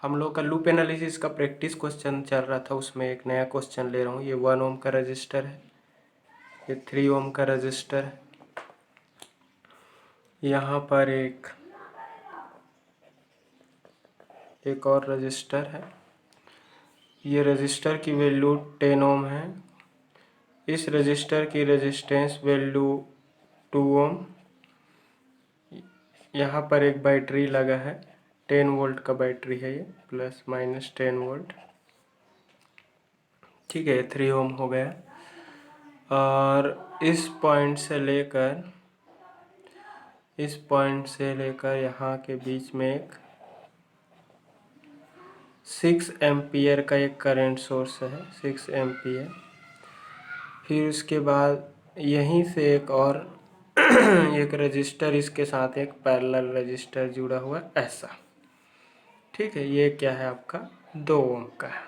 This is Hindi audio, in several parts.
हम लोग का लूप एनालिसिस का प्रैक्टिस क्वेश्चन चल रहा था, उसमें एक नया क्वेश्चन ले रहा हूँ। ये 1 ओम का रजिस्टर है, ये 3 ओम का रजिस्टर है, यहाँ पर एक और रजिस्टर है। ये रजिस्टर की वैल्यू 10 ओम है। इस रजिस्टर की रेजिस्टेंस वैल्यू 2 ओम। यहाँ पर एक बैटरी लगा है, 10 वोल्ट का बैटरी है ये, प्लस माइनस 10 वोल्ट। ठीक है, 3 ओम हो गया। और इस पॉइंट से लेकर यहाँ के बीच में एक 6 एम्पियर का एक करंट सोर्स है, 6 एम्पियर। फिर उसके बाद यहीं से एक और एक रजिस्टर, इसके साथ एक पैरेलल रजिस्टर जुड़ा हुआ ऐसा। ठीक है, ये क्या है आपका 2 ओम का है।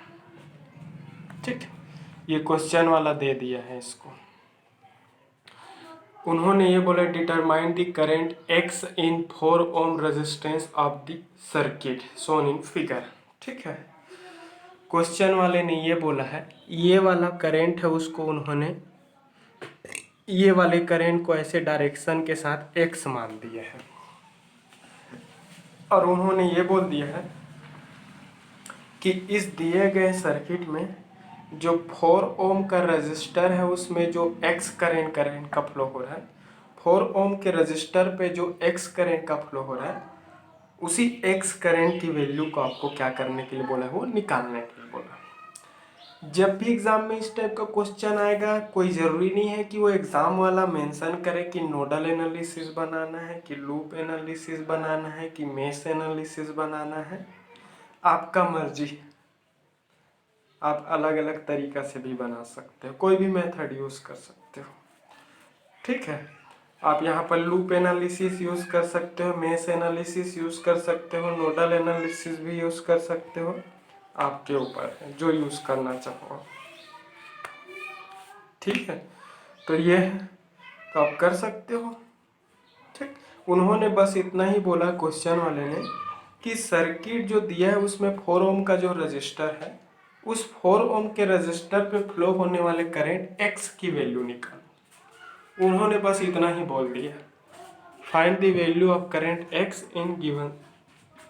ठीक है, ये क्वेश्चन वाला दे दिया है इसको। उन्होंने ये बोला determine the current X in 4 ohm resistance of the circuit shown in figure. ठीक है, क्वेश्चन वाले ने ये बोला है, ये वाला करंट है, उसको उन्होंने ये वाले करंट को ऐसे डायरेक्शन के साथ एक्स मान दिया है। और उन्होंने ये बोल दिया है कि इस दिए गए सर्किट में जो 4 ओम का रजिस्टर है उसमें जो एक्स करंट का फ्लो हो रहा है, 4 ओम के रजिस्टर पे जो एक्स करंट का फ्लो हो रहा है, उसी एक्स करंट की वैल्यू को आपको क्या करने के लिए बोला है, वो निकालने के लिए बोला। जब भी एग्जाम में इस टाइप का क्वेश्चन आएगा, कोई ज़रूरी नहीं है कि वो एग्ज़ाम वाला मेंशन करे कि नोडल एनालिसिस बनाना है, कि लूप एनालिसिस बनाना है, कि मेश एनालिसिस बनाना है। आपका मर्जी, आप अलग अलग तरीका से भी बना सकते हो, कोई भी मेथड यूज़ कर सकते हो। ठीक है, आप यहाँ पर लूप एनालिसिस यूज़ कर सकते हो, मेश एनालिसिस यूज़ कर सकते हो, नोडल एनालिसिस भी यूज़ कर सकते हो, आपके ऊपर है जो यूज़ करना चाहो। ठीक है, तो ये है, तो आप कर सकते हो। ठीक, उन्होंने बस इतना ही बोला क्वेश्चन वाले ने कि सर्किट जो दिया है उसमें 4 ओम का जो रजिस्टर है, उस 4 ओम के रजिस्टर पे फ्लो होने वाले करंट एक्स की वैल्यू निकालो। उन्होंने बस इतना ही बोल दिया, find the value of current X in given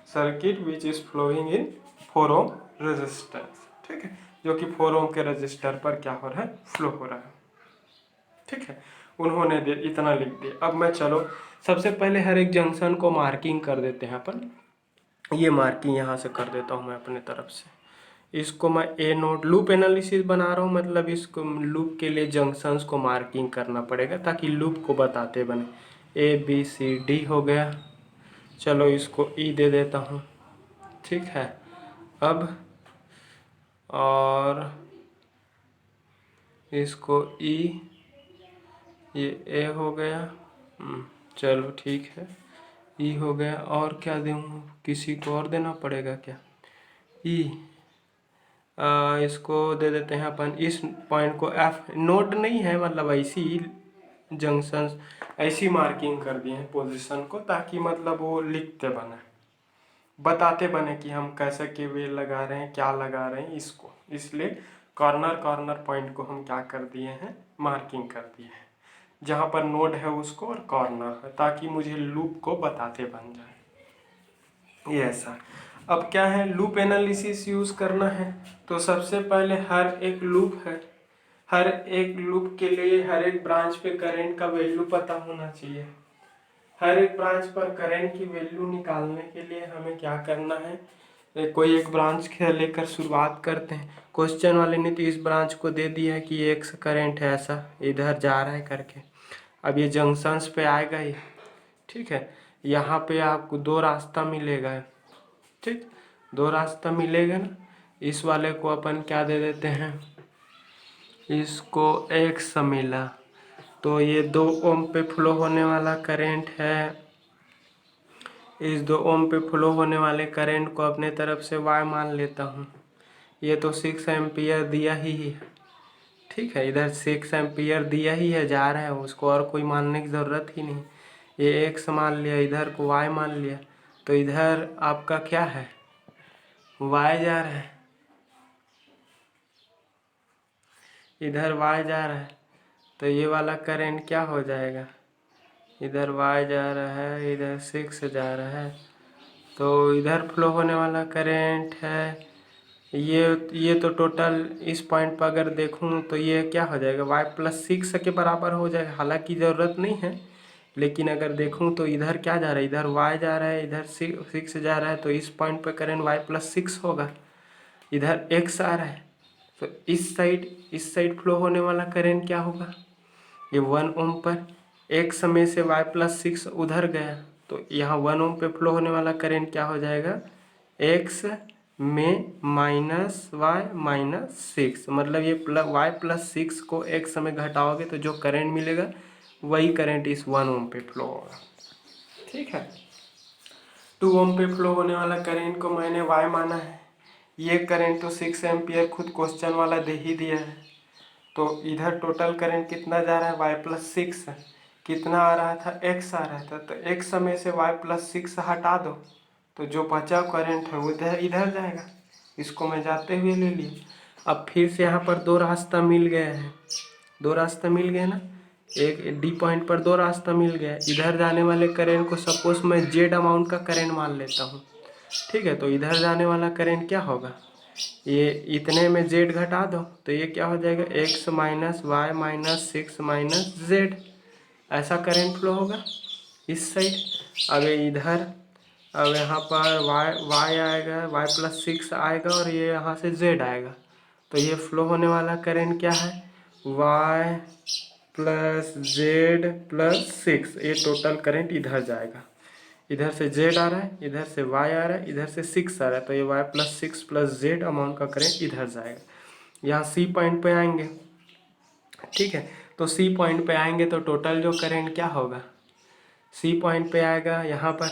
circuit which is flowing in 4 ohm resistance. ठीक है, जो कि 4 ओम के रजिस्टर पर क्या हो रहा है, फ्लो हो रहा है। ठीक है, उन्होंने इतना लिख दिया। अब मैं चलो सबसे पहले हर एक जंक्शन को मार्किंग कर देते हैं अपन। ये मार्किंग यहाँ से कर देता हूँ मैं अपने तरफ से। इसको मैं ए नोड लूप एनालिसिस बना रहा हूँ, मतलब इसको लूप के लिए जंक्शंस को मार्किंग करना पड़ेगा ताकि लूप को बताते बने। ए बी सी डी हो गया, चलो इसको ई दे देता हूँ। ठीक है, अब और इसको ई, ये ए हो गया। चलो ठीक है, ई हो गया। और क्या दूँ, किसी को और देना पड़ेगा क्या, ई इसको दे देते हैं अपन। इस पॉइंट को एफ नोड नहीं है, मतलब ऐसी जंक्शन ऐसी मार्किंग कर दिए हैं पोजीशन को, ताकि मतलब वो लिखते बने, बताते बने कि हम कैसे के वे लगा रहे हैं, क्या लगा रहे हैं इसको। इसलिए कॉर्नर पॉइंट को हम क्या कर दिए हैं, मार्किंग कर दिए हैं, जहाँ पर नोड है उसको और कॉर्नर है, ताकि मुझे लूप को बताते बन जाए। ये ऐसा। अब क्या है, लूप एनालिसिस यूज़ करना है, तो सबसे पहले हर एक लूप है, हर एक लूप के लिए हर एक ब्रांच पे करंट का वैल्यू पता होना चाहिए। हर एक ब्रांच पर करंट की वैल्यू निकालने के लिए हमें क्या करना है, कोई एक ब्रांच के लेकर शुरुआत करते हैं। क्वेश्चन वाले ने तो इस ब्रांच को दे दिया है कि ये एक करंट है, ऐसा इधर जा रहा है करके। अब ये जंक्शंस पे आएगा ही। ठीक है, यहाँ पे आपको 2 रास्ता मिलेगा। ठीक, 2 रास्ता मिलेगा ना। इस वाले को अपन क्या दे देते हैं, इसको एक्स मिला, तो ये 2 ओम पे फ्लो होने वाला करंट है। इस 2 ओम पे फ्लो होने वाले करंट को अपने तरफ से y मान लेता हूँ। ये तो 6 एम्पियर दिया ही है। ठीक है, इधर 6 एम्पियर दिया ही है, जा रहा है, उसको और कोई मानने की ज़रूरत ही नहीं। ये x मान लिया, इधर को y मान लिया, तो इधर आपका क्या है, वाई जा रहा है, इधर वाई जा रहा है, तो ये वाला करंट क्या हो जाएगा, इधर वाई जा रहा है, इधर 6 जा रहा है, तो इधर फ्लो होने वाला करंट है ये तो टोटल इस पॉइंट पर अगर देखूं तो ये क्या हो जाएगा, y+6 के बराबर हो जाएगा। हालांकि ज़रूरत नहीं है, लेकिन अगर देखूं तो इधर क्या जा रहा है, इधर y जा रहा है, इधर 6 जा रहा है, तो इस पॉइंट पर करंट y+6 होगा। इधर x आ रहा है, तो इस साइड फ्लो होने वाला करंट क्या होगा, ये 1 ओम पर x में से y+6 उधर गया, तो यहाँ 1 ओम पे फ्लो होने वाला करंट क्या हो जाएगा, x में -y-6, मतलब ये y+6 को x में घटाओगे तो जो करंट मिलेगा वही करंट इस 1 ओम पे फ्लो होगा। ठीक है, 2 ओम पे फ्लो होने वाला करंट को मैंने y माना है। ये करंट तो 6 एम्पियर खुद क्वेश्चन वाला दे ही दिया है। तो इधर टोटल करंट कितना जा रहा है, y+6, कितना आ रहा था, x आ रहा था, तो x में से y+6 हटा दो तो जो बचा करंट है वो इधर जाएगा। इसको मैं जाते हुए ले लिए। अब फिर से यहाँ पर दो रास्ता मिल गए हैं, दो रास्ता मिल गए ना, एक डी पॉइंट पर दो रास्ता मिल गया। इधर जाने वाले करंट को सपोज मैं जेड अमाउंट का करंट मान लेता हूँ। ठीक है, तो इधर जाने वाला करंट क्या होगा, ये इतने में जेड घटा दो तो ये क्या हो जाएगा, x -y-6 - z, ऐसा करंट फ्लो होगा इस साइड। अब इधर, अब यहाँ पर y आएगा, y+6 आएगा और ये यहाँ से z आएगा, तो ये फ्लो होने वाला करंट क्या है, y+z+6, ये टोटल करंट इधर जाएगा। इधर से z आ रहा है, इधर से y आ रहा है, इधर से 6 आ रहा है, तो ये y+6+z अमाउंट का करंट इधर जाएगा। यहाँ सी पॉइंट पे आएंगे। ठीक है, तो सी पॉइंट पे आएंगे तो टोटल जो करंट क्या होगा, सी पॉइंट पे आएगा, यहाँ पर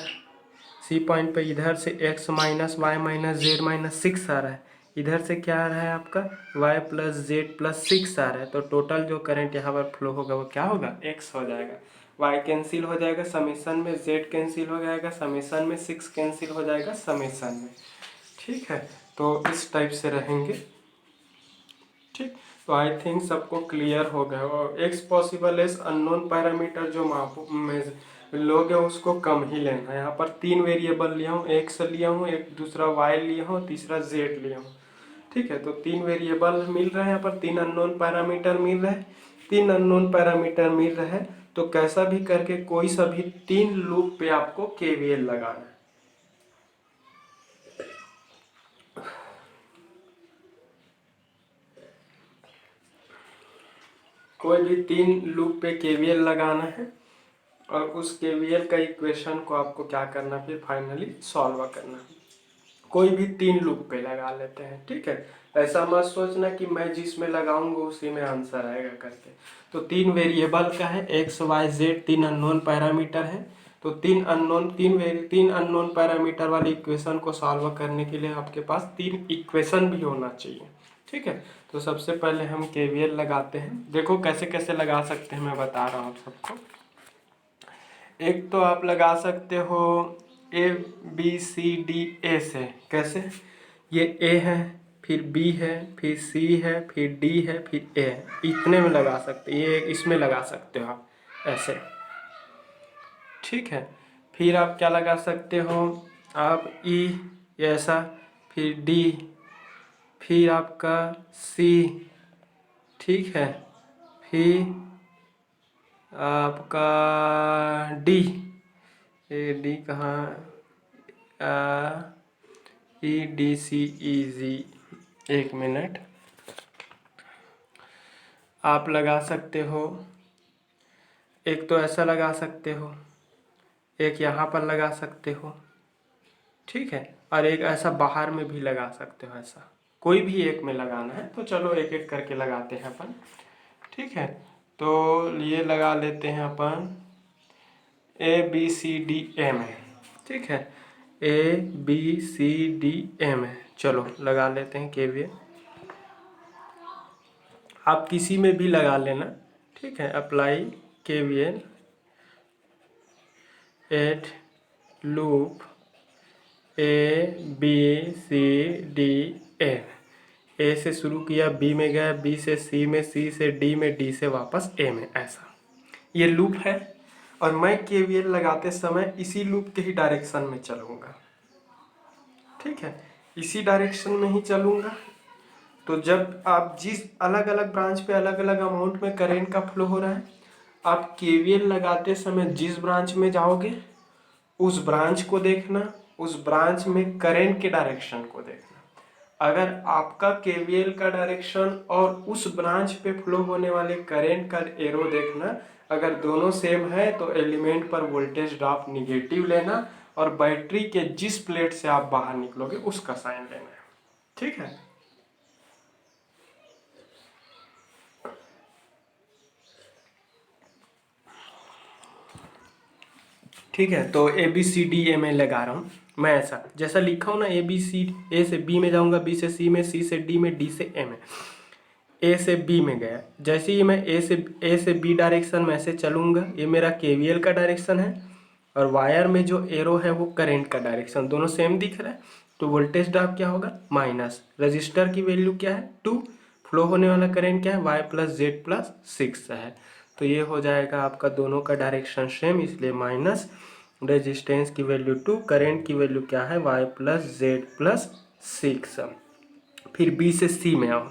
सी पॉइंट पे इधर से x - y-z-6 आ रहा है, इधर से क्या आ रहा है आपका y+z+6 आ रहा है, तो टोटल जो करंट यहाँ पर फ्लो होगा वो क्या होगा, x हो जाएगा। y कैंसिल हो जाएगा समेसन में, z कैंसिल हो जाएगा समेसन में, 6 कैंसिल हो जाएगा समेसन में। ठीक है, तो इस टाइप से रहेंगे। ठीक, तो आई थिंक सबको क्लियर हो गया। और x possible S unknown parameter जो लोगे उसको कम ही लेना। यहाँ पर 3 वेरिएबल लिया हूँ, एक्स लिया हूँ, एक दूसरा वाई लिया हूँ, तीसरा जेड लिया हूँ। ठीक है, तो 3 वेरिएबल मिल रहे हैं, यहाँ पर 3 अननोन पैरामीटर मिल रहे हैं। 3 अननोन पैरामीटर मिल रहे हैं तो कैसा भी करके कोई सा भी 3 लूप पे आपको केवीएल लगाना है। कोई भी 3 लूप पे केवीएल लगाना है और उस केवीएल का इक्वेशन को आपको क्या करना, फिर फाइनली सॉल्व करना। कोई भी 3 लूप पे लगा लेते हैं। ठीक है, ऐसा मत सोचना कि मैं जिसमें लगाऊंगा उसी में आंसर आएगा करके। तो 3 वेरिएबल का है, X Y Z, 3 unknown parameter है। तो 3 अननोन पैरामीटर वाले इक्वेशन को सॉल्व करने के लिए आपके पास 3 इक्वेशन भी होना चाहिए। ठीक है, तो सबसे पहले हम केवीएल लगाते हैं। देखो कैसे कैसे लगा सकते हैं, मैं बता रहा हूँ सबको। एक तो आप लगा सकते हो ए बी सी डी ए से। कैसे, ये ए है, फिर बी है, फिर सी है, फिर डी है, फिर ए है, इतने में लगा सकते, ये इसमें लगा सकते हो आप ऐसे। ठीक है, फिर आप क्या लगा सकते हो, आप ई ऐसा, फिर डी, फिर आपका सी। ठीक है, फिर आपका डी, ए डी कहाँ, ई डी सी ई जी, एक मिनट, आप लगा सकते हो। एक तो ऐसा लगा सकते हो, एक यहाँ पर लगा सकते हो। ठीक है, और एक ऐसा बाहर में भी लगा सकते हो, ऐसा कोई भी एक में लगाना है। तो चलो एक एक करके लगाते हैं अपन। ठीक है, तो ये लगा लेते हैं अपन A B C D M है। ठीक है, A B C D M है, चलो लगा लेते हैं केवीएल। आप किसी में भी लगा लेना। ठीक है, apply KVL at loop A B C D A से शुरू किया, बी में गया, बी से सी में, सी से डी में, डी से वापस ए में, ऐसा ये लूप है। और मैं केवीएल लगाते समय इसी लूप के ही डायरेक्शन में चलूँगा, ठीक है, इसी डायरेक्शन में ही चलूँगा। तो जब आप जिस अलग अलग ब्रांच पे अलग अलग अमाउंट में करेंट का फ्लो हो रहा है, आप केवीएल लगाते समय जिस ब्रांच में जाओगे उस ब्रांच को देखना, उस ब्रांच में करंट के डायरेक्शन को देखना। अगर आपका केवीएल का डायरेक्शन और उस ब्रांच पे फ्लो होने वाले करंट का एरो देखना, अगर दोनों सेम है तो एलिमेंट पर वोल्टेज ड्रॉप निगेटिव लेना और बैटरी के जिस प्लेट से आप बाहर निकलोगे उसका साइन लेना है, ठीक है। ठीक है, तो ए बी सी डी ए में लगा रहा हूँ मैं, ऐसा जैसा लिखा हूँ ना, ए बी सी, ए से बी में जाऊँगा, बी से सी में, सी से डी में, डी से ए में, ए से बी में गया। जैसे ही मैं ए से बी डायरेक्शन में ऐसे चलूँगा, ये मेरा केवीएल का डायरेक्शन है और वायर में जो एरो है वो करंट का डायरेक्शन, दोनों सेम दिख रहा है। तो वोल्टेज ड्रॉप क्या होगा, माइनस, रजिस्टर की वैल्यू क्या है 2, फ्लो होने वाला करंट क्या है वाई प्लस जेड प्लस 6 है। तो ये हो जाएगा आपका दोनों का डायरेक्शन सेम, इसलिए माइनस, रेजिस्टेंस की वैल्यू 2, करंट की वैल्यू क्या है वाई प्लस जेड प्लस 6। फिर बी से सी में आओ,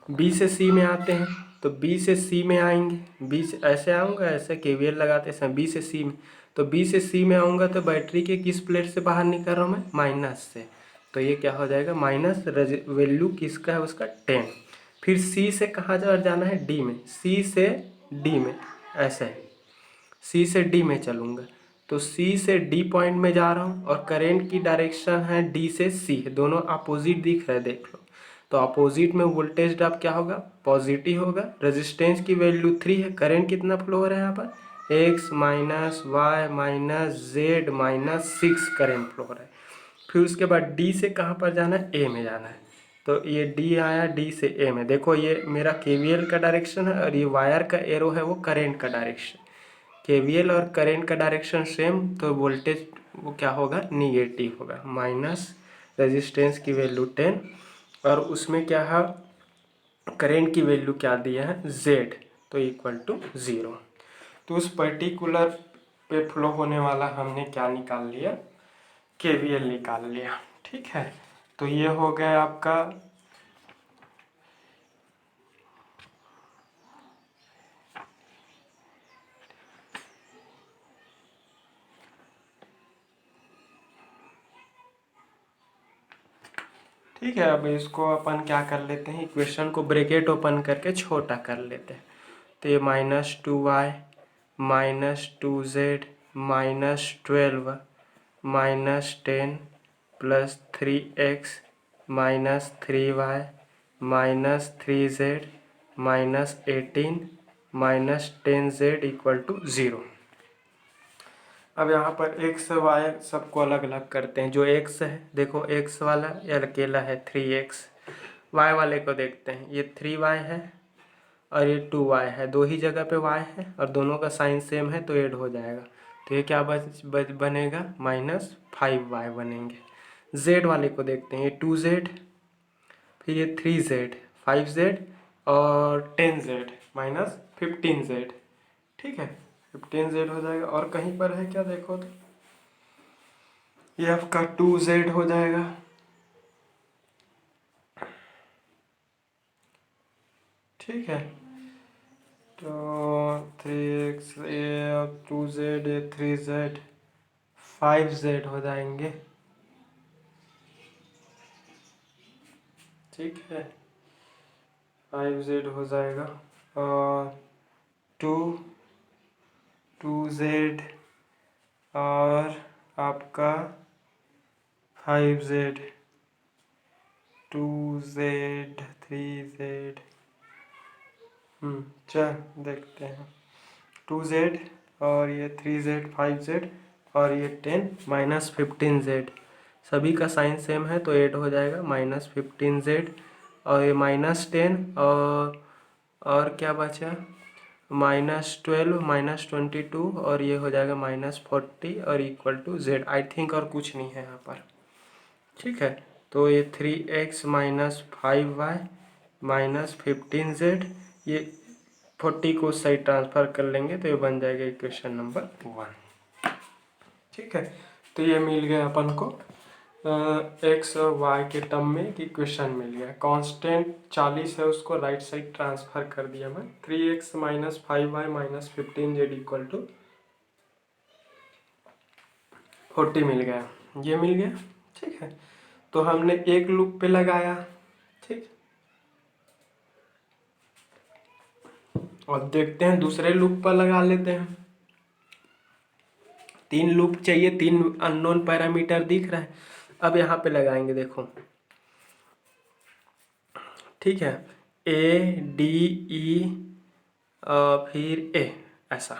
बी से सी में आते हैं, तो बी से सी में आएंगे, बी से ऐसे आऊँगा, ऐसे केवीएल लगाते हैं बी से सी में, तो बी से सी में आऊँगा तो बैटरी के किस प्लेट से बाहर निकल रहा हूँ मैं, माइनस से, तो ये क्या हो जाएगा माइनस, वैल्यू किसका है उसका 10। फिर सी से कहाँ जाना है, डी में, सी से डी में, ऐसे सी से डी में चलूँगा, तो सी से डी पॉइंट में जा रहा हूँ और करंट की डायरेक्शन है डी से सी, दोनों अपोजिट दिख रहे हैं, देख लो। तो अपोजिट में वोल्टेज ड्रॉप क्या होगा, पॉजिटिव होगा। रेजिस्टेंस की वैल्यू 3 है, करंट कितना फ्लो हो रहा है यहाँ पर, X minus Y minus Z minus 6 current flow हो रहा है। फिर उसके बाद डी से कहाँ पर जाना है, ए में जाना है, तो ये डी आया, डी से ए में, देखो ये मेरा केवीएल का डायरेक्शन है और ये वायर का एरो है वो करंट का डायरेक्शन। केवीएल और करंट का डायरेक्शन सेम, तो वोल्टेज वो क्या होगा, निगेटिव होगा, माइनस, रेजिस्टेंस की वैल्यू 10 और उसमें क्या है, करंट की वैल्यू क्या दिया है Z, तो इक्वल टू 0। तो उस पर्टिकुलर पे फ्लो होने वाला हमने क्या निकाल लिया, केवीएल निकाल लिया, ठीक है। तो ये हो गया आपका ठीक है। अब इसको अपन क्या कर लेते हैं, इक्वेशन को ब्रैकेट ओपन करके छोटा कर लेते हैं। तो ये -2y -2z -12 -10 plus 3x -3y -3z -18 -10z equal to 0। अब यहाँ पर x y सबको अलग अलग करते हैं। जो x है देखो, x वाला ये अकेला है 3x, y वाले को देखते हैं, ये 3y है और ये 2y है, दो ही जगह पे y है और दोनों का साइन सेम है तो ऐड हो जाएगा। तो ये क्या बनेगा, -5y बनेंगे। z वाले को देखते हैं, ये 2z, फिर ये 3z 5z और 10z -15z, ठीक है, 15z हो जाएगा। और कहीं पर है क्या देखो तो, ये आपका 2z हो जाएगा, ठीक है। तो 3x ये और 2z, ये 3z 5z हो जाएंगे, ठीक है, 5z हो जाएगा। और 2z और आपका 5z, 2z 3z, चल देखते हैं, 2z और ये 3z 5z और ये 10 -15z, सभी का साइन सेम है तो ऐड हो जाएगा -15z और ये -10 और क्या बचा, -12 -22 और ये हो जाएगा -40 और equal to z। I think और कुछ नहीं है यहाँ पर। ठीक है। तो ये 3x minus 5y minus 15z, ये 40 को उस साइड ट्रांसफर कर लेंगे तो ये बन जाएगा इक्वेशन नंबर 1। ठीक है। तो ये मिल गया अपन को एक्स और वाई के टर्म में एक इक्वेशन मिल गया। कांस्टेंट 40 है, उसको राइट साइड ट्रांसफर कर दिया मैं। 3x minus 5y minus 15z equal to 40 मिल गया, ये मिल गया। ठीक है। तो हमने एक लूप पे लगाया। ठीक, और देखते हैं दूसरे लूप पर लगा लेते हैं। 3 लूप चाहिए, 3 अननोन पैरामीटर दिख रहा है। अब यहाँ पे लगाएंगे, देखो। ठीक है, ए डी ई फिर ए, ऐसा।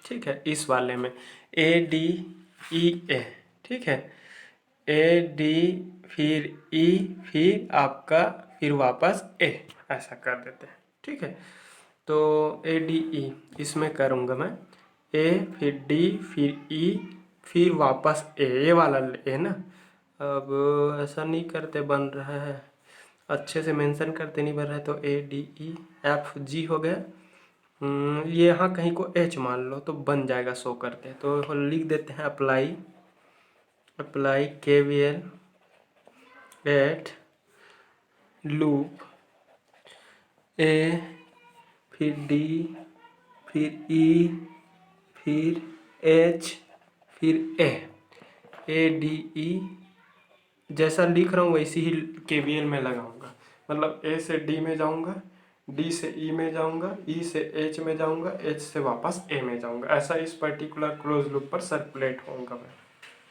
ठीक है, इस वाले में ए डी ई ए। ठीक है, ए डी फिर ई फिर आपका फिर वापस ए, ऐसा कर देते हैं। ठीक है। तो ए डी ई इसमें करूँगा मैं, ए फिर डी फिर ई फिर वापस ए, ये वाला ए ना। अब ऐसा नहीं करते, बन रहा है अच्छे से मेंशन करते नहीं बन रहा है। तो A D E F G हो गया। ये यहाँ कहीं को एच मान लो तो बन जाएगा, शो करते हैं। तो लिख देते हैं apply K V L at loop A फिर डी फिर ई फिर एच फिर ए डी ई, जैसा लिख रहा हूँ वैसे ही केवीएल में लगाऊंगा। मतलब ए से डी में जाऊंगा, डी से ई में जाऊंगा, ई से एच में जाऊंगा, एच से वापस ए में जाऊंगा। ऐसा इस पर्टिकुलर क्लोज लूप पर सर्कुलेट होऊंगा मैं।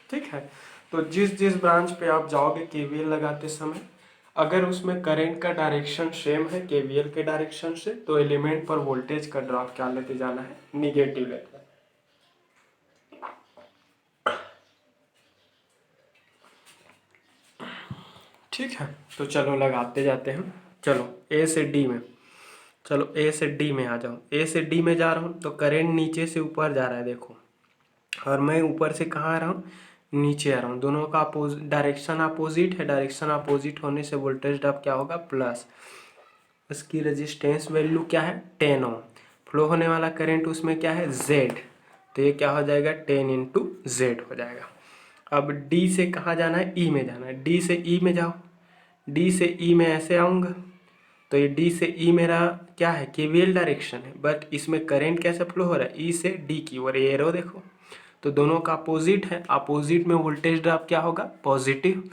ठीक है। तो जिस जिस ब्रांच पे आप जाओगे केवीएल लगाते समय, अगर उसमें करंट का डायरेक्शन सेम है केवीएल के डायरेक्शन से, तो एलिमेंट पर वोल्टेज का ड्रॉप क्या लेते जाना है, निगेटिव लेते हैं। ठीक है। तो चलो लगाते जाते हैं। चलो ए से डी में, चलो ए से डी में आ जाओ। ए से डी में जा रहा हूँ तो करंट नीचे से ऊपर जा रहा है, देखो। और मैं ऊपर से कहाँ आ रहा हूँ, नीचे आ रहा हूँ। दोनों का डायरेक्शन अपोजिट है। डायरेक्शन अपोजिट होने से वोल्टेज ड्रॉप क्या होगा, प्लस। इसकी रेजिस्टेंस वैल्यू क्या है, 10 ओम। फ्लो होने वाला करंट उसमें क्या है, जेड। तो ये क्या हो जाएगा, 10 इंटू जेड हो जाएगा। अब डी से कहाँ जाना है, ई में जाना है। डी से ई में जाओ, डी से ई में ऐसे आऊँगा तो ये डी से ई मेरा क्या है, केवीएल डायरेक्शन है। बट इसमें करंट कैसे फ्लो हो रहा है, ई से डी की ओर, ये एरो देखो। तो दोनों का अपोजिट है, अपोजिट में वोल्टेज ड्रॉप क्या होगा, पॉजिटिव।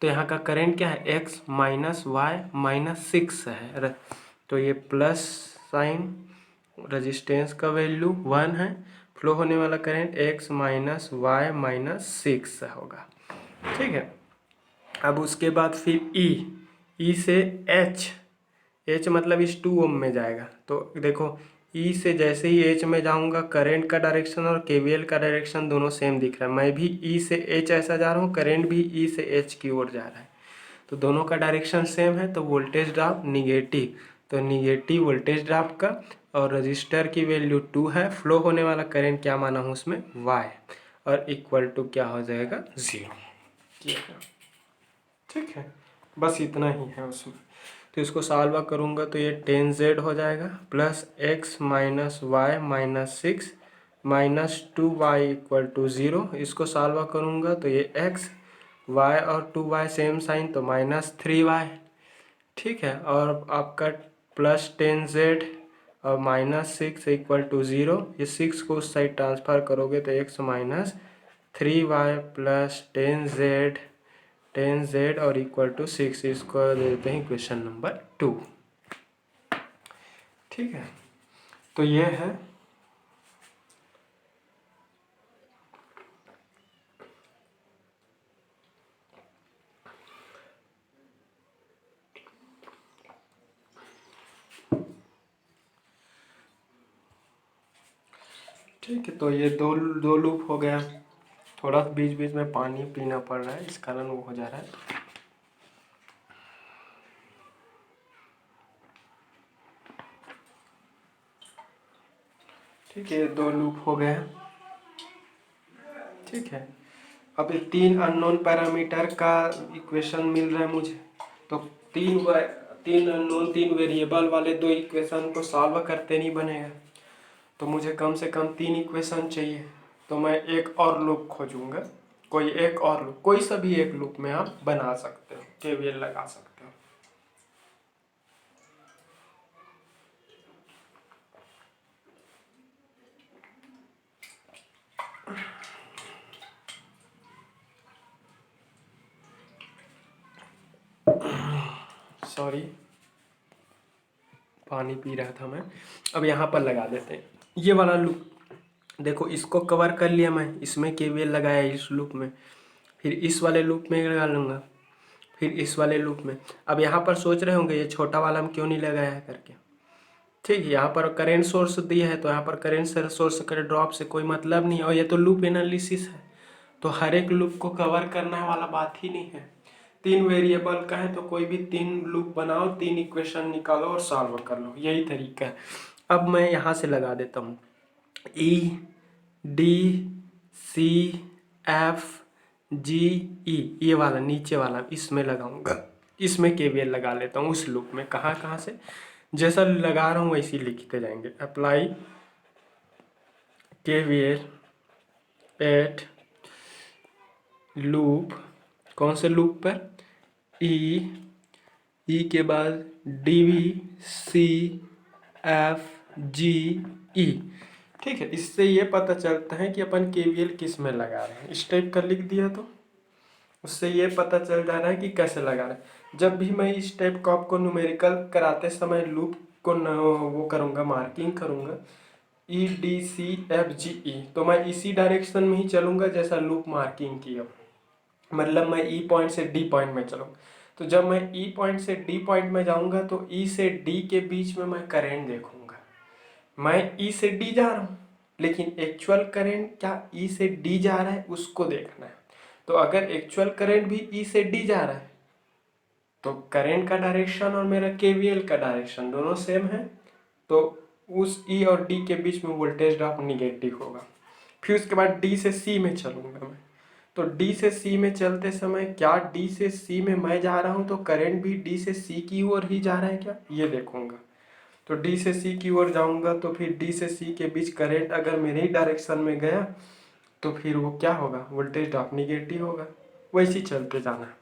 तो यहाँ का करंट क्या है, एक्स माइनस वाई माइनस 6 है। तो ये प्लस साइन, रजिस्टेंस का वैल्यू 1 है। फ्लो होने वाला current X minus Y minus 6 होगा। ठीक है। अब उसके बाद फिर ई से एच मतलब इस 2 ओम में जाएगा। तो देखो, ई से जैसे ही एच में जाऊंगा, करंट का डायरेक्शन और केवीएल का डायरेक्शन दोनों सेम दिख रहा है। मैं भी ई से एच ऐसा जा रहा हूँ, करंट भी ई से एच की ओर जा रहा है। तो दोनों का डायरेक्शन सेम है, तो वोल्टेज ड्रॉप निगेटिव। तो निगेटिव वोल्टेज ड्रॉप का, और रजिस्टर की वैल्यू 2 है। फ्लो होने वाला करंट क्या माना हूँ उसमें, वाई, और इक्वल टू क्या हो जाएगा, 0। ठीक है, बस इतना ही है उसमें। तो इसको सॉल्व करूँगा तो ये 10z हो जाएगा, plus X minus Y minus 6 minus 2y equal to 0। इसको सॉल्व करूँगा तो ये x, y और 2y सेम साइन, तो माइनस 3y। ठीक है। और आपका प्लस 10z और माइनस 6 इक्वल टू 0। ये 6 को उस साइड ट्रांसफर करोगे तो x minus 3y plus 10z और इक्वल टू 6। इसको दे देते हैं क्वेश्चन नंबर 2। ठीक है। तो ये है ठीक है। तो ये दो लूप हो गया। थोड़ा बीच बीच में पानी पीना पड़ रहा है, इस कारण वो हो जा रहा है। ठीक है, 2 लूप हो गए। ठीक है। अब ये 3 अननोन पैरामीटर का इक्वेशन मिल रहा है मुझे, तो 3 अननोन 3 वेरिएबल वाले 2 इक्वेशन को सॉल्व करते नहीं बनेगा, तो मुझे कम से कम 3 इक्वेशन चाहिए। तो मैं एक और लूप खोजूंगा, कोई एक और लूप, कोई सा भी एक लूप में आप बना सकते हो, केवीएल लगा सकते हो। सॉरी, पानी पी रहा था मैं। अब यहाँ पर लगा देते हैं ये वाला लूप। देखो इसको कवर कर लिया मैं, इसमें केवीएल लगाया इस लूप में, फिर इस वाले लूप में लगा लूँगा, फिर इस वाले लूप में। अब यहाँ पर सोच रहे होंगे ये छोटा वाला हम क्यों नहीं लगाया है करके। ठीक है, यहाँ पर करंट सोर्स दिया है तो यहाँ पर करंट सोर्स का ड्रॉप से कोई मतलब नहीं है, और ये तो लूप एनालिसिस है, तो हर एक लूप को कवर करने वाला बात ही नहीं है। 3 वेरिएबल का है तो कोई भी 3 लूप बनाओ, 3 इक्वेशन निकालो और सॉल्व कर लो, यही तरीका है। अब मैं यहाँ से लगा देता हूँ E D C F G ई, ये वाला नीचे वाला इसमें लगाऊंगा, इसमें केवीएल लगा लेता हूँ उस लूप में। कहाँ कहाँ से जैसा लगा रहा हूँ वैसे लिखते जाएंगे। अप्लाई केवीएल एट लूप, कौन से लूप पर, ई के बाद D V C F G E. ठीक है, इससे ये पता चलता है कि अपन केवीएल किस में लगा रहे हैं। इस टाइप का लिख दिया तो उससे ये पता चल जा रहा है कि कैसे लगा रहे हैं। जब भी मैं इस टाइप का आपको न्यूमेरिकल कराते समय लूप को वो करूँगा, मार्किंग करूँगा E D C F G ई, तो मैं इसी डायरेक्शन में ही चलूँगा जैसा लूप मार्किंग किया, मतलब मैं ई पॉइंट से डी पॉइंट में चलूँगा। तो जब मैं ई पॉइंट से डी पॉइंट में जाऊँगा तो ई से डी के बीच में मैं करेंट देखूँगा। मैं ई से डी जा रहा हूँ, लेकिन एक्चुअल करंट क्या ई से डी जा रहा है उसको देखना है। तो अगर एक्चुअल करंट भी ई से डी जा रहा है तो करंट का डायरेक्शन और मेरा केवीएल का डायरेक्शन दोनों सेम है, तो उस ई और डी के बीच में वोल्टेज ड्रॉप निगेटिव होगा। फिर उसके बाद डी से सी में चलूँगा मैं, तो डी से सी में चलते समय क्या डी से सी में मैं जा रहा हूँ तो करंट भी डी से सी की ओर ही जा रहा है क्या, ये देखूँगा। तो डी से सी की ओर जाऊँगा तो फिर डी से सी के बीच करंट अगर मेरे ही डायरेक्शन में गया तो फिर वो क्या होगा, वोल्टेज ड्रॉप निगेटिव होगा। वैसे ही चलते जाना है।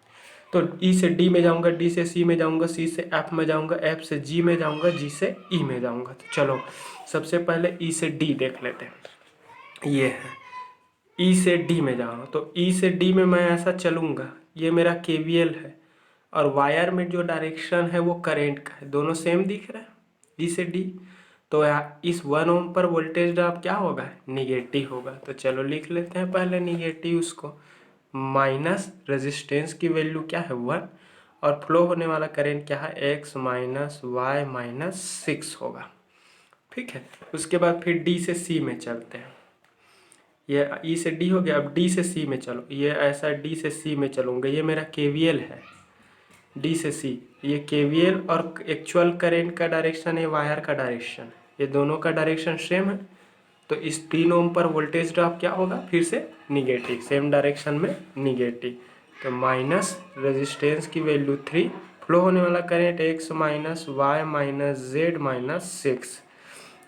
तो ई से डी में जाऊंगा, डी से सी में जाऊंगा, सी से एफ में जाऊंगा, एफ से जी में जाऊंगा, जी से ई में जाऊंगा। तो चलो सबसे पहले ई से डी देख लेते हैं। ये है ई से डी में जाऊंगा, तो ई से डी में मैं ऐसा चलूंगा, ये मेरा केवीएल है, और वायर में जो डायरेक्शन है वो करेंट का है, दोनों सेम दिख रहा है ई से डी। तो इस 1 ओम पर वोल्टेज ड्रॉप क्या होगा, निगेटिव होगा। तो चलो लिख लेते हैं पहले निगेटिव उसको, माइनस रेजिस्टेंस की वैल्यू क्या है 1, और फ्लो होने वाला करंट क्या है x माइनस वाई माइनस 6 होगा। ठीक है, उसके बाद फिर डी से सी में चलते हैं। ये ई से डी हो गया, अब डी से सी में चलो, ये ऐसा डी से सी में चलूँगा, ये मेरा केवीएल है डी से सी, ये केवीएल और एक्चुअल करंट का डायरेक्शन है वायर का डायरेक्शन, ये दोनों का डायरेक्शन सेम है। तो इस 3 ओम पर वोल्टेज ड्रॉप क्या होगा, फिर से निगेटिव, सेम डायरेक्शन में निगेटिव। तो माइनस रेजिस्टेंस की वैल्यू 3, फ्लो होने वाला current x minus Y minus Z minus 6।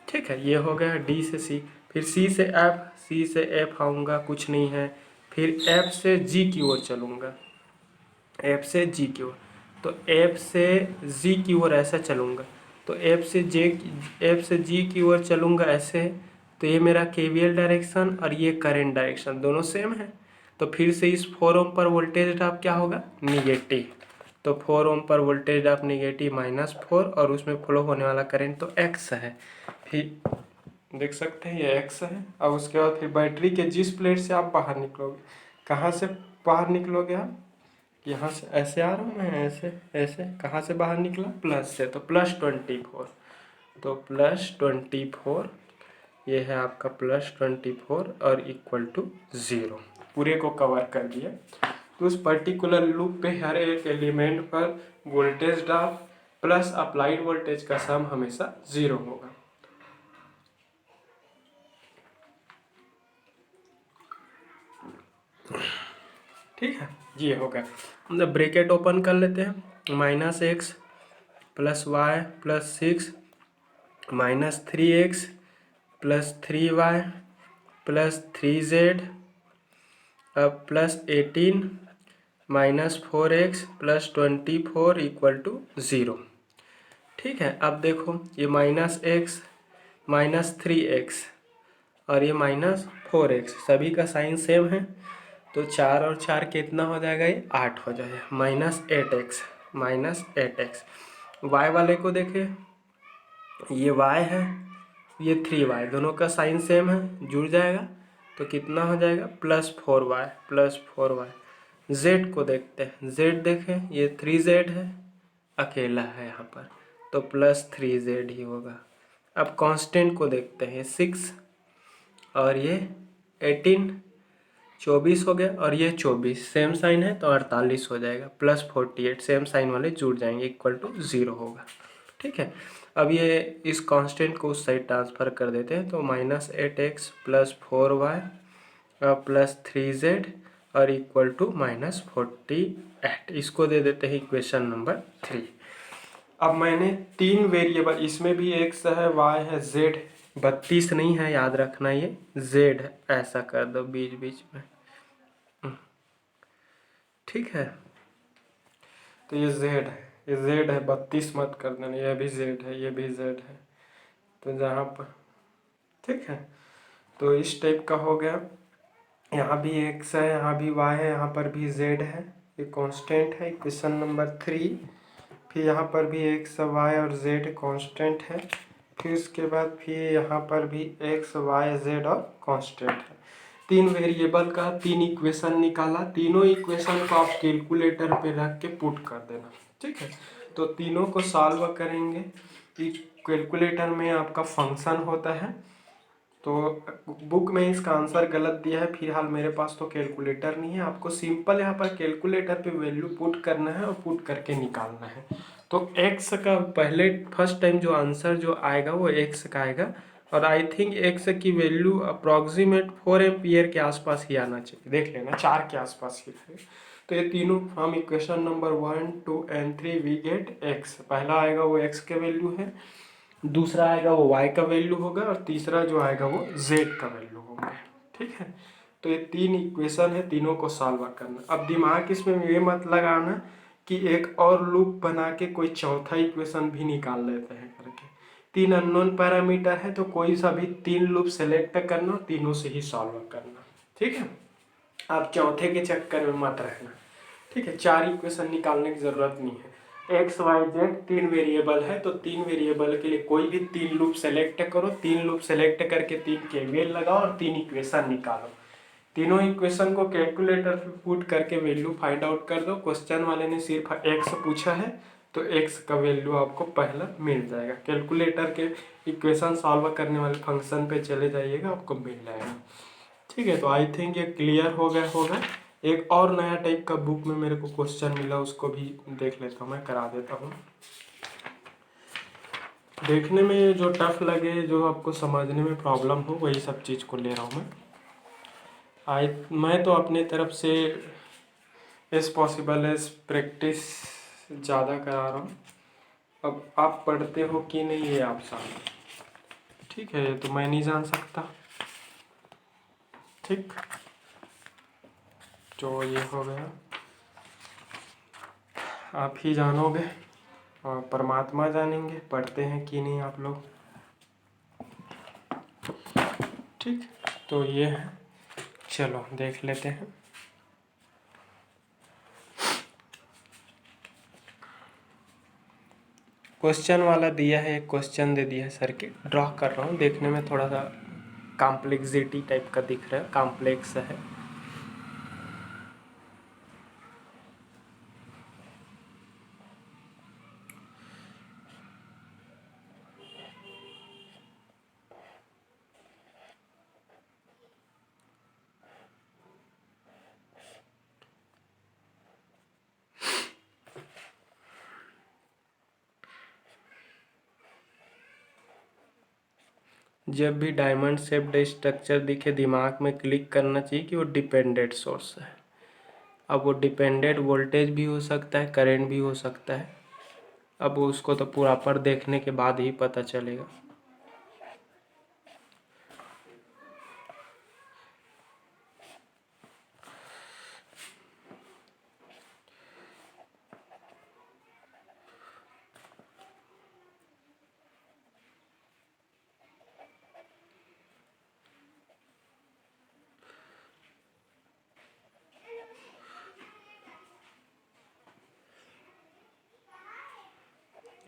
ठीक है, ये हो गया डी से सी। फिर सी से एफ, सी से एफ आऊँगा, कुछ नहीं है। फिर एफ से जी की ओर चलूँगा, एफ से जी की ओर, तो एफ से जी की ओर ऐसा चलूँगा, तो एफ से जी की ओर चलूँगा ऐसे। तो ये मेरा केवीएल डायरेक्शन और ये करंट डायरेक्शन दोनों सेम है। तो फिर से इस 4 ओम पर वोल्टेज ड्रॉप क्या होगा, निगेटिव। तो 4 ओम पर वोल्टेज ड्रॉप निगेटिव -4, और उसमें फ्लो होने वाला करंट तो एक्स है, फिर देख सकते हैं ये एक्स है। अब उसके बाद फिर बैटरी के जिस प्लेट से आप बाहर निकलोगे, कहाँ से बाहर निकलोगे आप, यहाँ से ऐसे आ रहा हूँ मैं, ऐसे ऐसे, कहाँ से बाहर निकला, प्लस से, तो +24, तो +24, ये है आपका +24 और इक्वल टू 0, पूरे को कवर कर दिया। तो उस पर्टिकुलर लूप पे हर एक एलिमेंट पर voltage drop plus applied voltage का सम हमेशा 0 होगा। ठीक है, ये हो गया। मतलब ब्रैकेट ओपन कर लेते हैं, -x + y + 6 -3x + 3y + 3z अब +18 -4x + 24 = 0। ठीक है, अब देखो ये -x -3x और ये -4x सभी का साइन सेम है, तो 4 और 4 कितना हो जाएगा, ये 8 हो जाएगा। -8x y वाले को देखें, ये y है, ये 3y, दोनों का साइन सेम है, जुड़ जाएगा तो कितना हो जाएगा, +4y। z को देखते हैं, z देखें, ये 3z है, अकेला है यहाँ पर, तो +3z ही होगा। अब कांस्टेंट को देखते हैं, 6 और ये 18, 24 हो गया, और ये 24 सेम साइन है तो 48 हो जाएगा, +48 सेम साइन वाले जुड़ जाएंगे, =0 होगा। ठीक है, अब ये इस कांस्टेंट को उस साइड ट्रांसफ़र कर देते हैं, तो -8x + 4y + 3z और =-48, इसको दे देते हैं इक्वेशन नंबर 3। अब मैंने 3 वेरिएबल, इसमें भी x है, y है, z 32 नहीं है, याद रखना, ये z है, ऐसा कर दो बीच बीच में। ठीक है, तो ये z है, ये z है, 32 मत कर देना, ये भी z है, ये भी z है, तो जहाँ पर, ठीक है, तो इस टाइप का हो गया। यहाँ भी x है, यहाँ भी y है, यहाँ पर भी z है, ये कांस्टेंट है, इक्वेशन नंबर 3। फिर यहाँ पर भी x y और z कांस्टेंट है, फिर उसके बाद फिर यहाँ पर भी x y z और कांस्टेंट है। 3 वेरिएबल का 3 इक्वेशन निकाला, तीनों इक्वेशन को आप कैलकुलेटर पे रख के पुट कर देना। ठीक है, तो तीनों को सॉल्व करेंगे, कैलकुलेटर में आपका फंक्शन होता है, तो बुक में इसका आंसर गलत दिया है, फिलहाल मेरे पास तो कैलकुलेटर नहीं है, आपको सिंपल यहाँ पर कैलकुलेटर पे वैल्यू पुट करना है और पुट करके निकालना है। तो x का पहले फर्स्ट टाइम जो आंसर जो आएगा वो x का आएगा, और आई थिंक x की वैल्यू अप्रॉक्सीमेट 4 एम्पियर के आसपास ही आना चाहिए, देख लेना 4 के आसपास ही है। तो ये तीनों हम इक्वेशन नंबर 1, 2 एंड 3 वी गेट x, पहला आएगा वो x के वैल्यू है, दूसरा आएगा वो y का वैल्यू होगा, और तीसरा जो आएगा वो z का वैल्यू होगा। ठीक है, तो ये 3 इक्वेशन है, तीनों को सॉल्व करना। अब दिमाग इसमें ये मत लगाना कि एक और लूप बना के कोई चौथा इक्वेशन भी निकाल लेते हैं करके। 3 अननोन पैरामीटर है, तो कोई सा भी 3 लूप सेलेक्ट करना, तीनों से ही सॉल्व करना। ठीक है, आप चौथे के चक्कर में मत रहना। ठीक है, 4 इक्वेशन निकालने की जरूरत नहीं है, एक्स वाई जेड 3 वेरिएबल है, तो 3 वेरिएबल के लिए कोई भी 3 लूप सेलेक्ट करो, 3 लूप सेलेक्ट करके 3 केवीएल लगाओ और 3 इक्वेशन निकालो। तीनों इक्वेशन को कैलकुलेटर पे पुट करके वैल्यू फाइंड आउट कर दो। क्वेश्चन वाले ने सिर्फ एक्स पूछा है, तो एक्स का वैल्यू आपको पहला मिल जाएगा। कैलकुलेटर के इक्वेशन सॉल्व करने वाले फंक्शन पे चले जाइएगा, आपको मिल जाएगा। ठीक है, तो आई थिंक ये क्लियर हो गया होगा। एक और नया टाइप का बुक में मेरे को क्वेश्चन मिला, उसको भी देख लेता हूँ, मैं करा देता हूँ। देखने में जो टफ लगे, जो आपको समझने में प्रॉब्लम हो, वही सब चीज़ को ले रहा हूँ मैं तो अपने तरफ से एज पॉसिबल एज प्रैक्टिस ज़्यादा करा रहा हूँ। अब आप पढ़ते हो कि नहीं ये आप सामने, ठीक है, तो मैं नहीं जान सकता। ठीक, तो ये हो गया, आप ही जानोगे और परमात्मा जानेंगे पढ़ते हैं कि नहीं आप लोग। ठीक, तो ये है, चलो देख लेते हैं। क्वेश्चन वाला दिया है, एक क्वेश्चन दे दिया है, सर्किट ड्रॉ कर रहा हूँ, देखने में थोड़ा सा कॉम्प्लेक्सिटी टाइप का दिख रहा है, कॉम्प्लेक्स है। जब भी डायमंड शेप्ड स्ट्रक्चर दिखे, दिमाग में क्लिक करना चाहिए कि वो डिपेंडेंट सोर्स है। अब वो डिपेंडेंट वोल्टेज भी हो सकता है, करंट भी हो सकता है। अब उसको तो पूरा पर देखने के बाद ही पता चलेगा।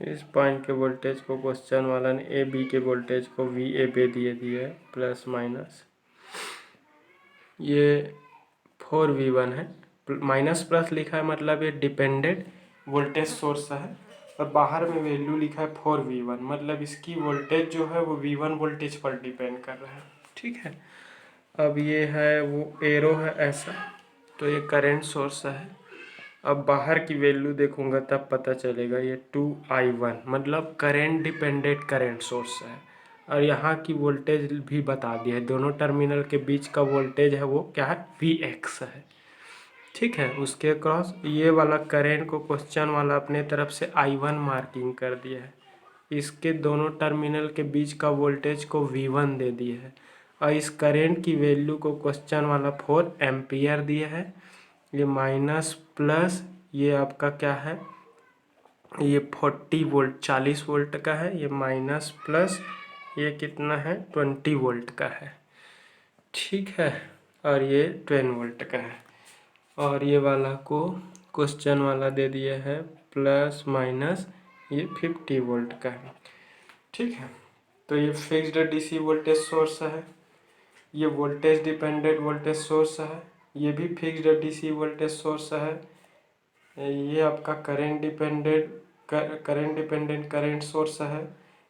इस पॉइंट के वोल्टेज को क्वेश्चन वाला ने ए बी के वोल्टेज को वी ए पे दिए है प्लस माइनस। ये 4V1 है, माइनस प्लस लिखा है मतलब ये डिपेंडेंट वोल्टेज सोर्स है, और बाहर में वैल्यू लिखा है 4V1 मतलब इसकी वोल्टेज जो है वो V1 वोल्टेज पर डिपेंड कर रहा है। ठीक है, अब ये है वो एरो है ऐसा, तो ये करंट सोर्स है। अब बाहर की वैल्यू देखूंगा तब पता चलेगा। ये 2I1 मतलब करंट डिपेंडेंट करंट सोर्स है, और यहाँ की वोल्टेज भी बता दिया है। दोनों टर्मिनल के बीच का वोल्टेज है वो क्या है, Vx है। ठीक है, उसके क्रॉस ये वाला करंट को क्वेश्चन वाला अपने तरफ से I1 मार्किंग कर दिया है। इसके दोनों टर्मिनल के बीच का वोल्टेज को V1 दे दिया है, और इस करंट की वैल्यू को क्वेश्चन वाला 4 एम्पियर दिया है। ये माइनस प्लस ये आपका क्या है, ये 40 वोल्ट 40 वोल्ट का है, ये माइनस प्लस ये कितना है 20 वोल्ट का है। ठीक है, और ये 10 वोल्ट का है, और ये वाला को क्वेश्चन वाला दे दिया है प्लस माइनस ये 50 वोल्ट का है। ठीक है, तो ये फिक्स्ड डीसी वोल्टेज सोर्स है, ये वोल्टेज डिपेंडेंट वोल्टेज सोर्स है, ये भी फिक्स्ड डीसी वोल्टेज सोर्स है। ये आपका करंट डिपेंडेंट करंट सोर्स है,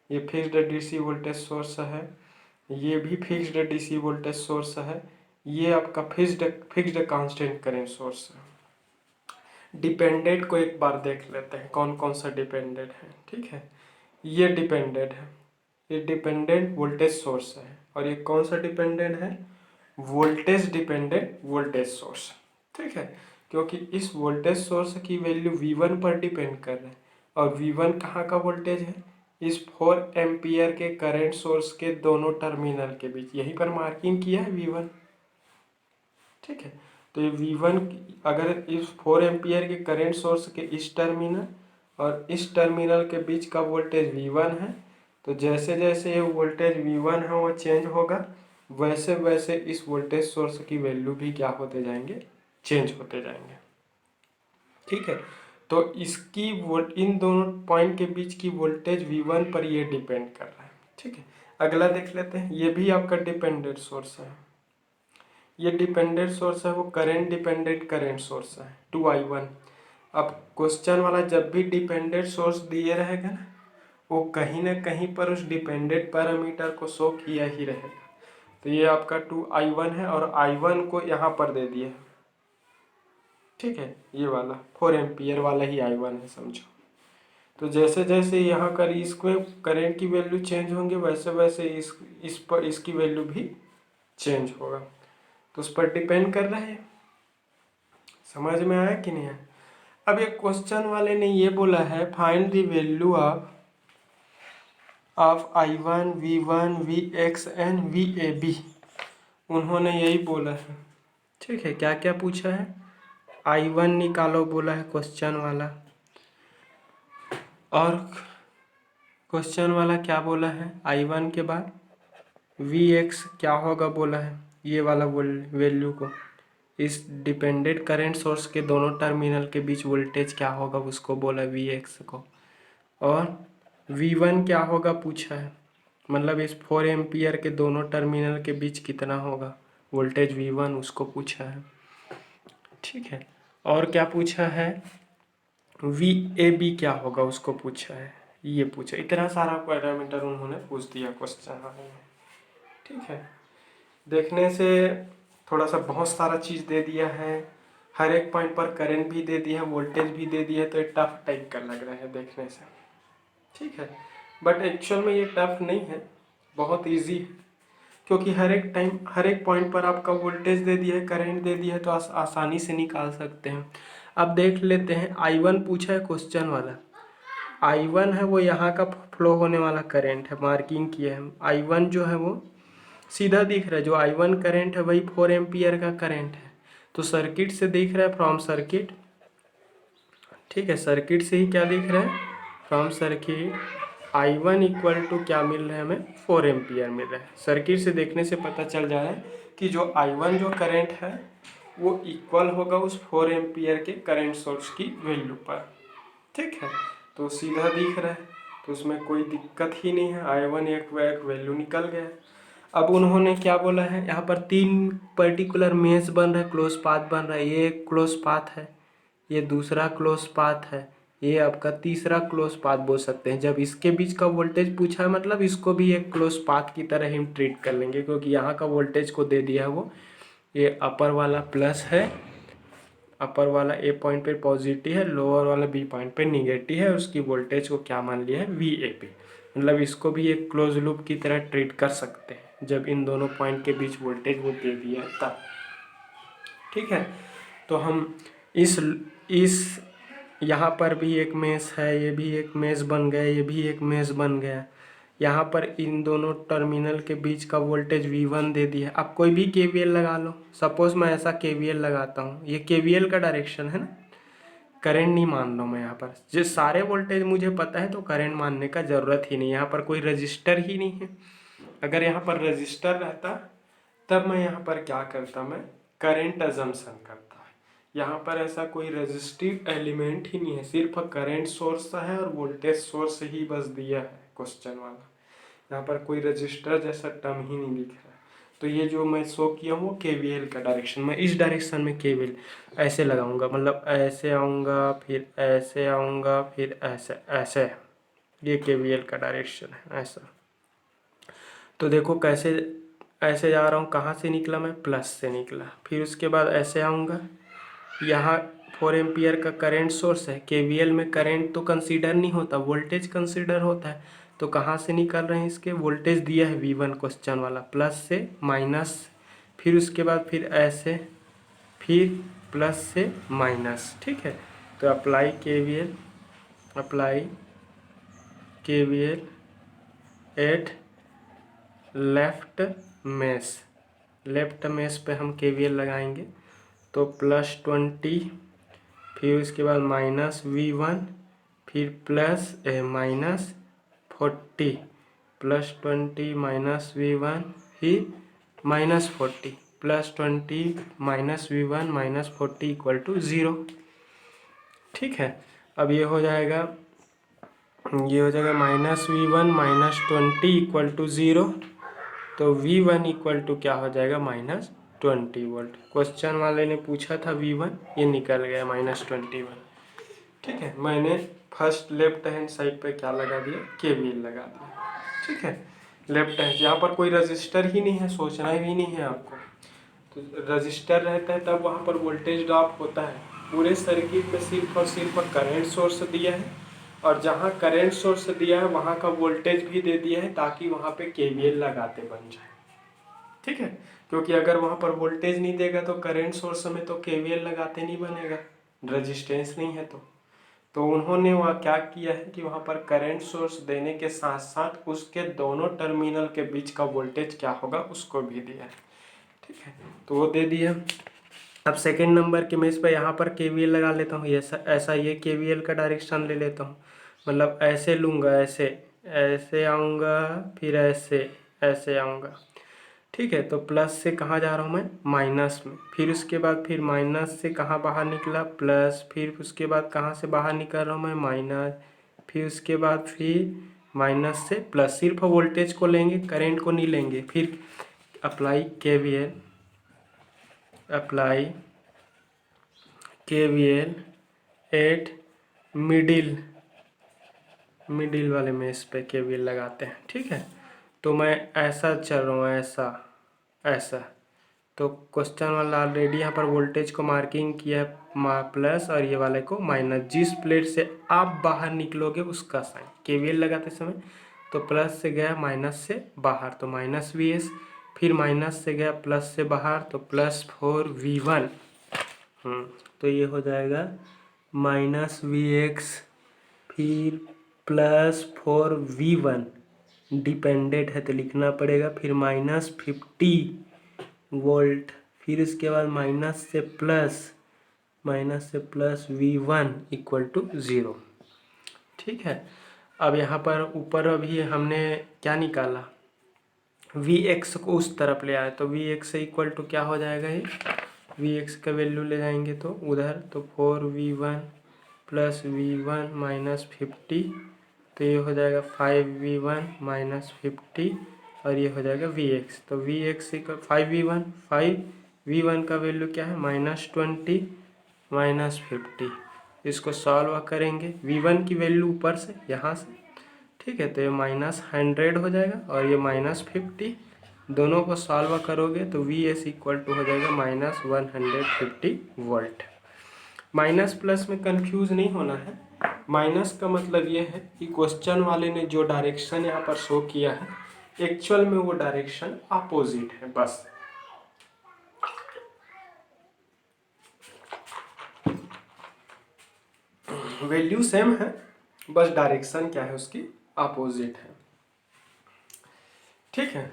ये फिक्स्ड डीसी वोल्टेज सोर्स है, ये भी फिक्स्ड डीसी वोल्टेज सोर्स है, ये आपका फिक्स्ड कांस्टेंट करंट सोर्स है। डिपेंडेंट को एक बार देख लेते हैं कौन कौन सा डिपेंडेंट है। ठीक है, ये डिपेंडेंट है, ये डिपेंडेंट वोल्टेज सोर्स है, और ये कौन सा डिपेंडेंट है, वोल्टेज डिपेंडेंट वोल्टेज सोर्स। ठीक है, क्योंकि इस वोल्टेज सोर्स की वैल्यू V1 पर डिपेंड कर रहा है, और V1 कहाँ का वोल्टेज है, इस 4 एम्पियर के करंट सोर्स के दोनों टर्मिनल के बीच, यहीं पर मार्किंग किया है V1। ठीक है, तो ये V1 अगर इस 4 एम्पियर के करंट सोर्स के इस टर्मिनल और इस टर्मिनल के बीच का वोल्टेज V1 है, तो जैसे जैसे ये वोल्टेज V1 है वो चेंज होगा, वैसे वैसे इस वोल्टेज सोर्स की वैल्यू भी क्या होते जाएंगे, चेंज होते जाएंगे। ठीक है, तो इसकी इन दोनों पॉइंट के बीच की वोल्टेज V1 पर ये डिपेंड कर रहा है। ठीक है, अगला देख लेते हैं, ये भी आपका डिपेंडेंट सोर्स है, ये डिपेंडेंट सोर्स है वो करंट डिपेंडेंट करंट सोर्स है 2I1। अब क्वेश्चन वाला जब भी डिपेंडेंट सोर्स दिए रहेगा ना, वो कहीं ना कहीं पर उस डिपेंडेंट पैरामीटर को शो किया ही रहेगा। तो ये आपका 2I1 है, और I1 को यहाँ पर दे दिया। ठीक है, ये वाला 4 एम्पियर वाला ही I1 है समझो। तो जैसे जैसे यहाँ कर इसको करंट की वैल्यू चेंज होंगे, वैसे वैसे इस पर इसकी वैल्यू भी चेंज होगा, तो उस पर डिपेंड कर रहा है। समझ में आया कि नहीं है। अब ये क्वेश्चन वाले ने ये बोला है find the value of I1 V1 Vx and VAB, उन्होंने यही बोला है। ठीक है, क्या क्या पूछा है, I1 निकालो बोला है क्वेश्चन वाला, और क्वेश्चन वाला क्या बोला है, I1 के बाद Vx क्या होगा बोला है, ये वाला वैल्यू को इस डिपेंडेंट करंट सोर्स के दोनों टर्मिनल के बीच वोल्टेज क्या होगा उसको बोला Vx को, और V1 क्या होगा पूछा है, मतलब इस 4 एम्पियर के दोनों टर्मिनल के बीच कितना होगा वोल्टेज V1 उसको पूछा है। ठीक है, और क्या पूछा है, VAB क्या होगा उसको पूछा है, ये पूछा। इतना सारा पैरामीटर उन्होंने पूछ दिया क्वेश्चन में। ठीक है, देखने से थोड़ा सा बहुत सारा चीज़ दे दिया है, हर एक पॉइंट पर करंट भी दे दिया है, वोल्टेज भी दे दिया है, तो ये टफ टाइप का लग रहा है देखने से। ठीक है, बट एक्चुअल में ये टफ नहीं है, बहुत इजी है, क्योंकि हर एक टाइम हर एक पॉइंट पर आपका वोल्टेज दे दिया है, करंट दे दिया है, तो आसानी से निकाल सकते हैं। अब देख लेते हैं, I1 पूछा है क्वेश्चन वाला। I1 है वो यहाँ का फ्लो होने वाला करंट है, मार्किंग किया है। I1 जो है वो सीधा दिख रहा है, जो I1 करंट है वही 4 एम्पियर का करंट है। तो सर्किट से दिख रहा है, फ्रॉम सर्किट, ठीक है, सर्किट से ही क्या दिख रहा है, from circuit I1 equal to क्या मिल रहा है हमें, 4 एम्पियर मिल रहा है। सर्किट से देखने से पता चल जा रहा है कि जो I1 जो करंट है वो इक्वल होगा उस 4 एम्पियर के करंट सोर्स की वैल्यू पर, ठीक है। तो सीधा दिख रहा है, तो उसमें कोई दिक्कत ही नहीं है, I1 एक वैल्यू निकल गया। अब उन्होंने क्या बोला है, यहाँ पर 3 पर्टिकुलर मेश बन रहा है, क्लोज पाथ बन रहा है। ये एक क्लोज पाथ है, ये दूसरा क्लोज पाथ है, ये आपका तीसरा क्लोज पाथ बोल सकते हैं। जब इसके बीच का वोल्टेज पूछा है, मतलब इसको भी एक क्लोज पाथ की तरह ही ट्रीट कर लेंगे, क्योंकि यहाँ का वोल्टेज को दे दिया है वो, ये अपर वाला प्लस है, अपर वाला ए पॉइंट पे पॉजिटिव है, लोअर वाला बी पॉइंट पे निगेटिव है, उसकी वोल्टेज को क्या मान लिया है, VAP। मतलब इसको भी एक क्लोज लूप की तरह ट्रीट कर सकते हैं जब इन दोनों पॉइंट के बीच वोल्टेज वो दे दिया तब, ठीक है। तो हम इस यहाँ पर भी एक मेश है, ये भी एक मेश बन गया, ये भी एक मेश बन गया। यहाँ पर इन दोनों टर्मिनल के बीच का वोल्टेज V1 दे दिया। अब कोई भी KVL लगा लो, सपोज मैं ऐसा KVL लगाता हूँ, ये KVL का डायरेक्शन है ना, करंट नहीं मान रहा हूँ मैं यहाँ पर। जो सारे वोल्टेज मुझे पता है तो करंट मानने का ज़रूरत ही नहीं, यहाँ पर कोई रजिस्टर ही नहीं है। अगर यहाँ पर रजिस्टर रहता तब मैं यहाँ पर क्या करता, मैं करंट अजम्पशन करता। यहाँ पर ऐसा कोई रजिस्टिव एलिमेंट ही नहीं है, सिर्फ करंट सोर्स है और वोल्टेज सोर्स ही बस दिया है क्वेश्चन वाला। यहाँ पर कोई रजिस्टर जैसा टर्म ही नहीं दिख रहा है। तो ये जो मैं शो किया हूँ वो KVL का डायरेक्शन, मैं इस डायरेक्शन में KVL ऐसे लगाऊंगा, मतलब ऐसे आऊँगा, फिर ऐसे आऊँगा, फिर ऐसे ऐसे, ये KVL का डायरेक्शन है ऐसा। तो देखो कैसे ऐसे जा रहा हूँ, कहाँ से निकला मैं, प्लस से निकला। फिर उसके बाद ऐसे आऊँगा, यहाँ 4 एम्पियर का करंट सोर्स है। KVL में करंट तो कंसीडर नहीं होता, वोल्टेज कंसीडर होता है। तो कहाँ से निकल रहे हैं, इसके वोल्टेज दिया है V1 क्वेश्चन वाला, प्लस से माइनस, फिर उसके बाद फिर ऐसे, फिर प्लस से माइनस, ठीक है। तो apply KVL at left mesh पे हम KVL लगाएंगे। तो +20, फिर उसके बाद -V1, फिर प्लस -40, +20 -V1 फिर -40, +20 -V1 -40 = 0, ठीक है। अब ये हो जाएगा -V1 -20 = 0। तो V1 = क्या हो जाएगा, -20 वोल्ट। क्वेश्चन वाले ने पूछा था V1, ये निकल गया -21, ठीक है। मैंने फर्स्ट लेफ्ट हैंड साइड पे क्या लगा दिया, KVL लगा दिया, ठीक है। लेफ्ट हैंड, यहाँ पर कोई रजिस्टर ही नहीं है, सोचना भी नहीं है आपको। तो रजिस्टर रहता है तब वहाँ पर वोल्टेज ड्रॉप होता है। पूरे सर्किट में सिर्फ और सिर्फ करंट सोर्स दिया है, और जहाँ करंट सोर्स दिया है वहाँ का वोल्टेज भी दे दिया है, ताकि वहाँ पे KVL लगाते बन जाए, ठीक है। क्योंकि अगर वहाँ पर वोल्टेज नहीं देगा तो करंट सोर्स में तो KVL लगाते नहीं बनेगा, रेजिस्टेंस नहीं है। तो उन्होंने वहाँ क्या किया है कि वहाँ पर करंट सोर्स देने के साथ साथ उसके दोनों टर्मिनल के बीच का वोल्टेज क्या होगा उसको भी दिया है, ठीक है। तो वो दे दिया। अब सेकेंड नंबर के मेश पे यहाँ पर KVL लगा लेता हूँ, ऐसा ये KVL का डायरेक्शन ले लेता हूँ, मतलब ऐसे लूँगा, ऐसे ऐसे आऊँगा, फिर ऐसे ऐसे आऊँगा, ठीक है। तो प्लस से कहाँ जा रहा हूँ मैं, माइनस में, फिर उसके बाद फिर माइनस से कहाँ बाहर निकला, प्लस, फिर उसके बाद कहाँ से बाहर निकल रहा हूँ मैं, माइनस, फिर उसके बाद फिर माइनस से प्लस। सिर्फ वोल्टेज को लेंगे, करंट को नहीं लेंगे। फिर अप्लाई KVL एट मिडिल वाले मेश पे KVL लगाते हैं, ठीक है। तो मैं ऐसा चल रहा हूँ, ऐसा। तो क्वेश्चन वाला ऑलरेडी यहाँ पर वोल्टेज को मार्किंग किया है प्लस, और ये वाले को माइनस। जिस प्लेट से आप बाहर निकलोगे उसका साइन KVL लगाते समय, तो प्लस से गया माइनस से बाहर, तो -VS, फिर माइनस से गया प्लस से बाहर तो +4v1। तो ये हो जाएगा -vx फिर +4v1, डिपेंडेंट है तो लिखना पड़ेगा, फिर -50 वोल्ट, फिर इसके बाद माइनस से प्लस v1 = 0। ठीक है। अब यहाँ पर ऊपर अभी हमने क्या निकाला, vx को उस तरफ ले आए तो vx = क्या हो जाएगा, ये vx का वैल्यू ले जाएंगे तो उधर, तो 4v1 + v1 - 50, तो ये हो जाएगा 5v1 - 50 और ये हो जाएगा vx। तो vx 5v1 का वैल्यू क्या है -20 - 50। इसको सॉल्व करेंगे, v1 की वैल्यू ऊपर से यहाँ से, ठीक है, तो ये -100 हो जाएगा और ये -50, दोनों को सॉल्व करोगे तो vs = हो जाएगा -150 वोल्ट। माइनस प्लस में कंफ्यूज नहीं होना है। माइनस का मतलब ये है कि क्वेश्चन वाले ने जो डायरेक्शन यहाँ पर शो किया है एक्चुअल में वो डायरेक्शन अपोजिट है, बस। वैल्यू सेम है, बस डायरेक्शन क्या है उसकी अपोजिट है। ठीक है।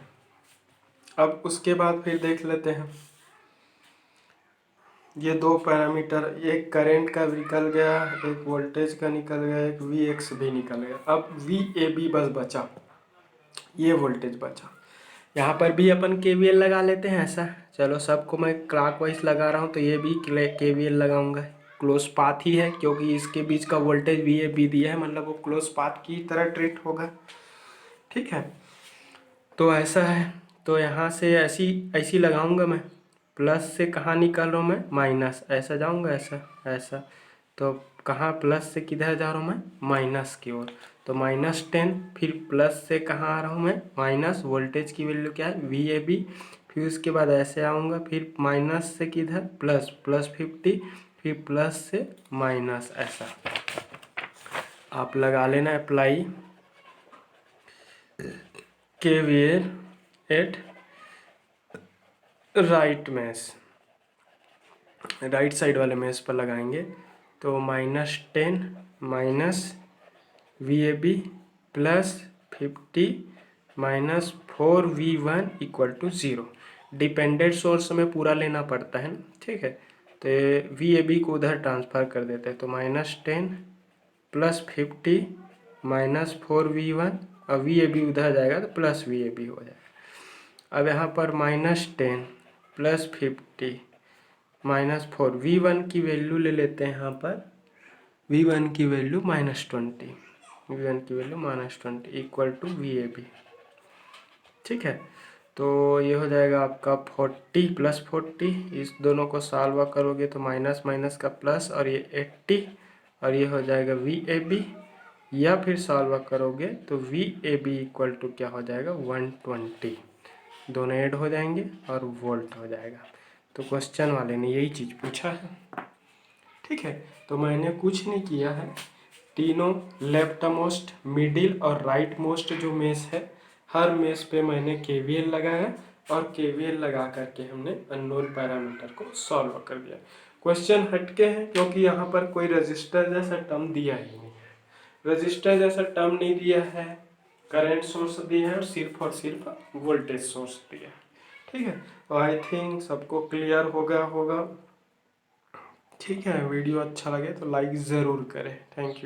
अब उसके बाद फिर देख लेते हैं, ये दो पैरामीटर, एक करंट का निकल गया, एक वोल्टेज का निकल गया, एक vx भी निकल गया। अब vab बस बचा, ये वोल्टेज बचा। यहाँ पर भी अपन KVL लगा लेते हैं ऐसा। चलो सबको मैं क्लॉकवाइज लगा रहा हूँ तो ये भी KVL लगाऊंगा। क्लोज पाथ ही है क्योंकि इसके बीच का वोल्टेज vab दिया है, मतलब वो क्लोज पाथ की तरह ट्रीट होगा। ठीक है, तो ऐसा है, तो यहाँ से ऐसी लगाऊंगा मैं, प्लस से कहाँ निकल रहा हूँ मैं, माइनस, ऐसा जाऊँगा, ऐसा, तो कहाँ प्लस से किधर जा रहा हूँ मैं, माइनस की ओर, तो -10, फिर प्लस से कहाँ आ रहा हूँ मैं, माइनस, वोल्टेज की वैल्यू क्या है vab, फिर उसके बाद ऐसे आऊँगा, फिर माइनस से किधर +50, फिर प्लस से माइनस, ऐसा आप लगा लेना apply KVL at right side वाले मेश पर लगाएंगे तो -10 -vab +50 -4v1 = 0। डिपेंडेंट सोर्स में पूरा लेना पड़ता है ना, ठीक है, तो vab को उधर ट्रांसफ़र कर देते हैं, तो -10 +50 -4v1, और vab उधर जाएगा तो +vab हो जाएगा। अब यहाँ पर -10 +50 -4, v1 की वैल्यू ले लेते हैं यहाँ पर, v1 की वैल्यू -20, v1 की वैल्यू -20 = vab। ठीक है, तो ये हो जाएगा आपका 40 +40, इस दोनों को सॉल्व करोगे तो माइनस माइनस का प्लस, और ये 80, और ये हो जाएगा vab, या फिर सॉल्व करोगे तो vab = क्या हो जाएगा 120, दोनों ऐड हो जाएंगे और वोल्ट हो जाएगा। तो क्वेश्चन वाले ने यही चीज़ पूछा है। ठीक है, तो मैंने कुछ नहीं किया है, तीनों लेफ्ट मोस्ट, मिडिल और राइट मोस्ट जो मेश है, हर मेश पे मैंने KVL लगाया और KVL लगा करके हमने अननोन पैरामीटर को सॉल्व कर दिया। क्वेश्चन हटके हैं क्योंकि यहाँ पर कोई रजिस्टर जैसा टर्म दिया ही नहीं है, रजिस्टर जैसा टर्म नहीं दिया है, करंट सोर्स दिया है और सिर्फ वोल्टेज सोर्स दिया है। ठीक है, तो आई थिंक सबको क्लियर होगा। ठीक है, वीडियो अच्छा लगे तो लाइक ज़रूर करें। Thank you.